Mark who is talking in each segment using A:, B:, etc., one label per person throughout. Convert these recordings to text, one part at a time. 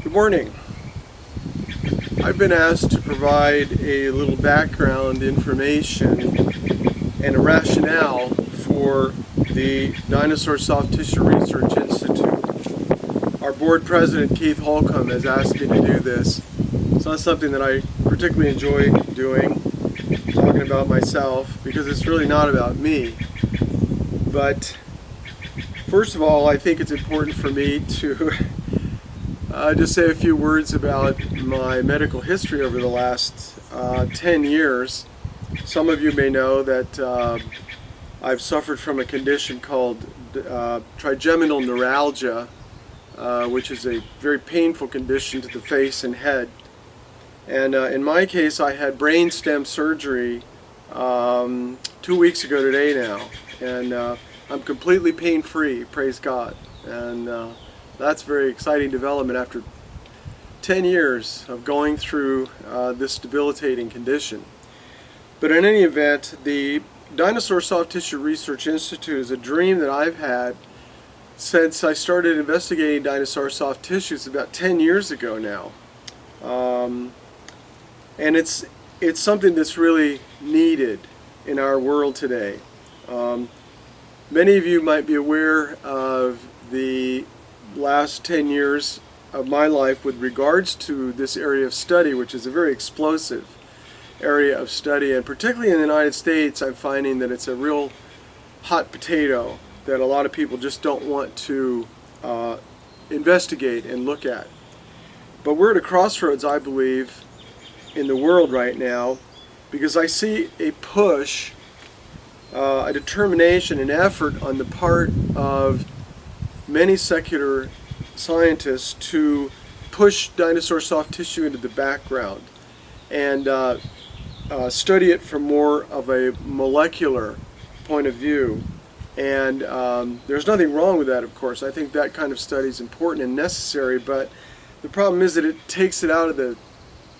A: Good morning. I've been asked to provide a little background information and a rationale for the Dinosaur Soft Tissue Research Institute. Our board president, Keith Holcomb, has asked me to do this. So that's something that I particularly enjoy doing, talking about myself, because it's really not about me. But first of all, I think it's important for me to just say a few words about my medical history over the last 10 years. Some of you may know that I've suffered from a condition called trigeminal neuralgia, which is a very painful condition to the face and head. And in my case, I had brain stem surgery 2 weeks ago today now, and I'm completely pain-free, praise God. And that's a very exciting development after 10 years of going through this debilitating condition. But in any event, the Dinosaur Soft Tissue Research Institute is a dream that I've had since I started investigating dinosaur soft tissues about 10 years ago now. And it's something that's really needed in our world today. Many of you might be aware of the last 10 years of my life with regards to this area of study, which is a very explosive area of study, and particularly in the United States, I'm finding that it's a real hot potato that a lot of people just don't want to investigate and look at. But we're at a crossroads, I believe, in the world right now, because I see a push, a determination, an effort on the part of many secular scientists to push dinosaur soft tissue into the background and study it from more of a molecular point of view. And there's nothing wrong with that, of course. I think that kind of study is important and necessary, but the problem is that it takes it out of the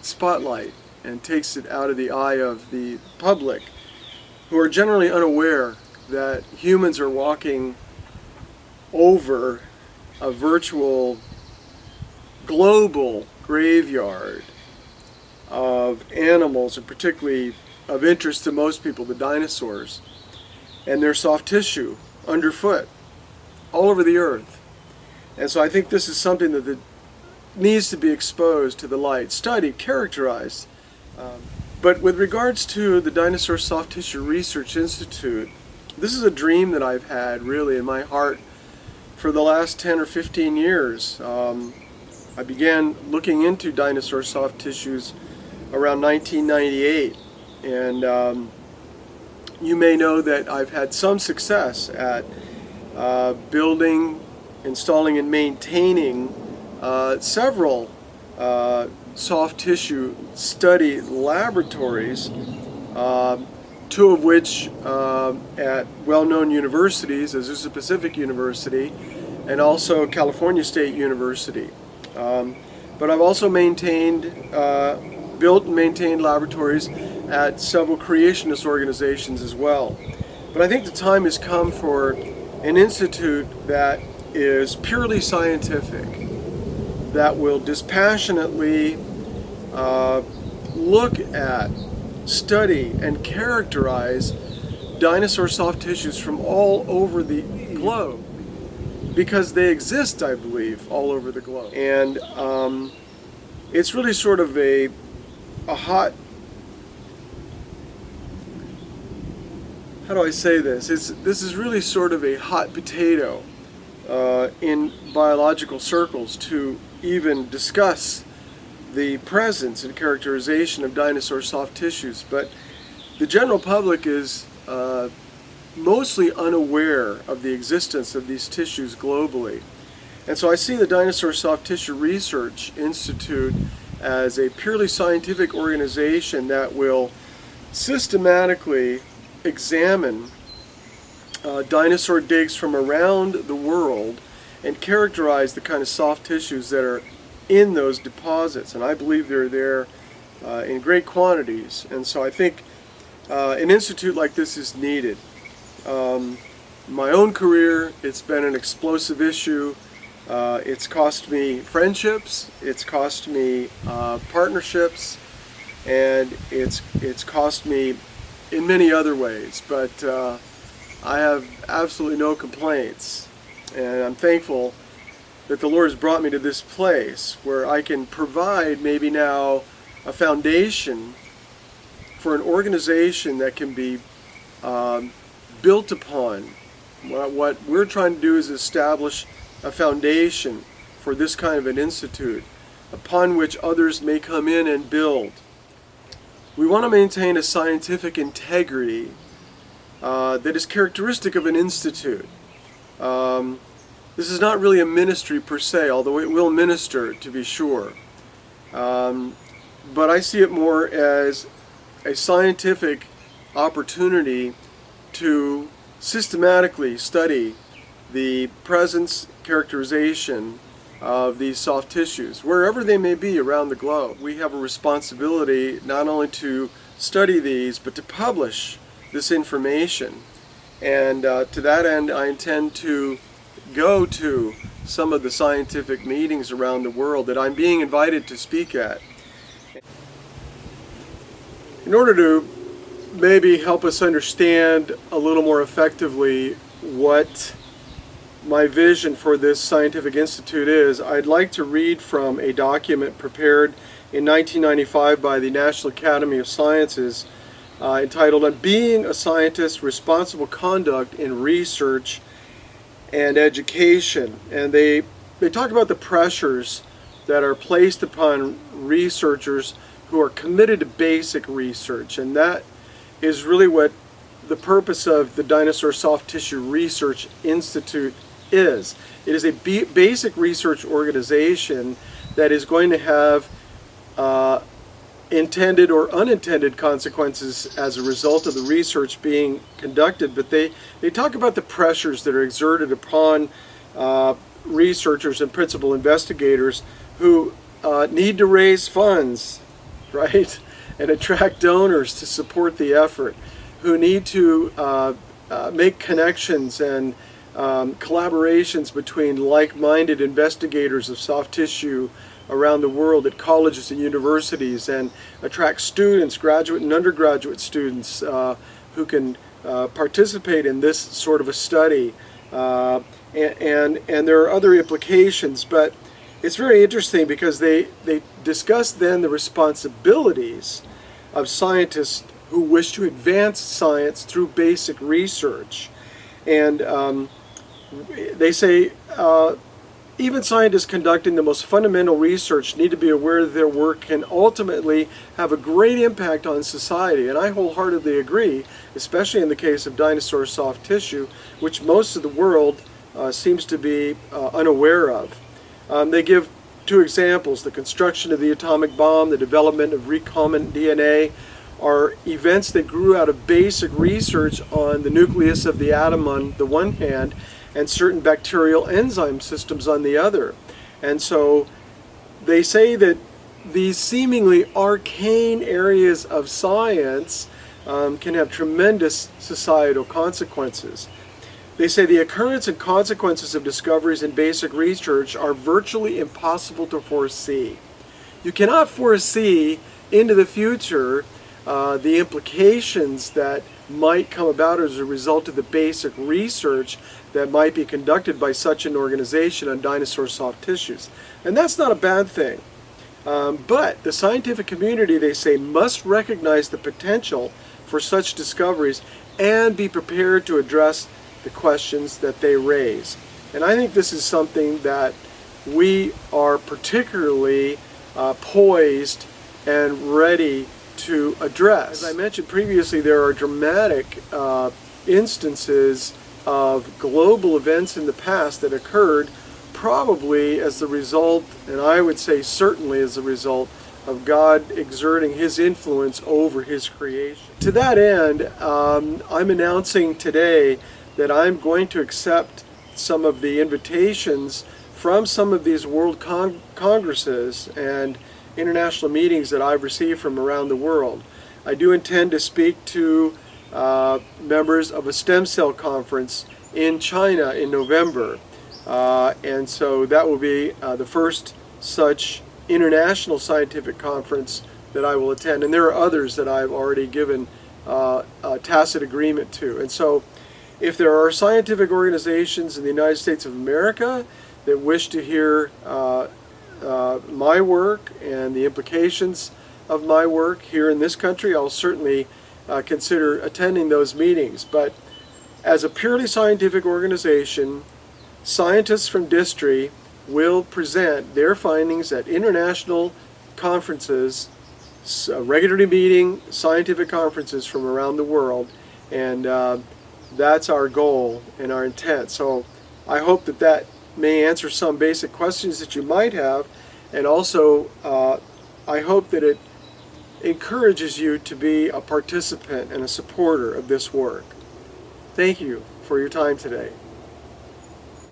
A: spotlight and takes it out of the eye of the public, who are generally unaware that humans are walking over a virtual global graveyard of animals, and particularly of interest to most people, the dinosaurs, and their soft tissue underfoot all over the earth. And so I think this is something that needs to be exposed to the light, studied, characterized. But with regards to the Dinosaur Soft Tissue Research Institute, this is a dream that I've had really in my heart for the last 10 or 15 years. I began looking into dinosaur soft tissues around 1998, and you may know that I've had some success at building, installing, and maintaining several soft tissue study laboratories, two of which at well-known universities, Azusa Pacific University and also California State University. But I've also built and maintained laboratories at several creationist organizations as well. But I think the time has come for an institute that is purely scientific, that will dispassionately look at, study, and characterize dinosaur soft tissues from all over the globe, because they exist, I believe, all over the globe. And it's really sort of a hot, how do I say this? This is really sort of a hot potato in biological circles to even discuss the presence and characterization of dinosaur soft tissues. But the general public is mostly unaware of the existence of these tissues globally. And so I see the Dinosaur Soft Tissue Research Institute as a purely scientific organization that will systematically examine dinosaur digs from around the world and characterize the kind of soft tissues that are in those deposits. And I believe they're there in great quantities. And so I think an institute like this is needed. My own career, it's been an explosive issue. It's cost me friendships, it's cost me partnerships, and it's cost me in many other ways. But I have absolutely no complaints, and I'm thankful that the Lord has brought me to this place where I can provide maybe now a foundation for an organization that can be built upon. What we're trying to do is establish a foundation for this kind of an institute upon which others may come in and build. We want to maintain a scientific integrity that is characteristic of an institute. This is not really a ministry per se, although it will minister, to be sure. But I see it more as a scientific opportunity to systematically study the presence, characterization of these soft tissues, wherever they may be around the globe. We have a responsibility not only to study these, but to publish this information. And to that end, I intend to go to some of the scientific meetings around the world that I'm being invited to speak at. In order to maybe help us understand a little more effectively what my vision for this scientific institute is, I'd like to read from a document prepared in 1995 by the National Academy of Sciences entitled "Being a Scientist, Responsible Conduct in Research and Education." And they talk about the pressures that are placed upon researchers who are committed to basic research, and that is really what the purpose of the Dinosaur Soft Tissue Research Institute is. It is a basic research organization that is going to have intended or unintended consequences as a result of the research being conducted, but they talk about the pressures that are exerted upon researchers and principal investigators who need to raise funds, right, and attract donors to support the effort, who need to make connections and collaborations between like-minded investigators of soft tissue around the world at colleges and universities, and attract students, graduate and undergraduate students who can participate in this sort of a study. And there are other implications, but it's very interesting because they discuss then the responsibilities of scientists who wish to advance science through basic research. And they say even scientists conducting the most fundamental research need to be aware that their work can ultimately have a great impact on society. And I wholeheartedly agree, especially in the case of dinosaur soft tissue, which most of the world seems to be unaware of. They give two examples: the construction of the atomic bomb, the development of recombinant DNA, are events that grew out of basic research on the nucleus of the atom on the one hand, and certain bacterial enzyme systems on the other. And so they say that these seemingly arcane areas of science can have tremendous societal consequences. They say the occurrence and consequences of discoveries in basic research are virtually impossible to foresee. You cannot foresee into the future the implications that might come about as a result of the basic research that might be conducted by such an organization on dinosaur soft tissues. And that's not a bad thing. But the scientific community, they say, must recognize the potential for such discoveries and be prepared to address the questions that they raise. And I think this is something that we are particularly poised and ready to address. As I mentioned previously, there are dramatic instances of global events in the past that occurred probably as the result, and I would say certainly as a result, of God exerting His influence over His creation. To that end, I'm announcing today that I'm going to accept some of the invitations from some of these world congresses and international meetings that I've received from around the world. I do intend to speak to members of a stem cell conference in China in November. And so that will be the first such international scientific conference that I will attend. And there are others that I've already given a tacit agreement to. And so if there are scientific organizations in the United States of America that wish to hear my work and the implications of my work here in this country, I'll certainly consider attending those meetings. But as a purely scientific organization, scientists from DISTRI will present their findings at international conferences, regularly meeting scientific conferences from around the world, and that's our goal and our intent. So I hope that that may answer some basic questions that you might have, and also I hope that it encourages you to be a participant and a supporter of this work. Thank you for your time today.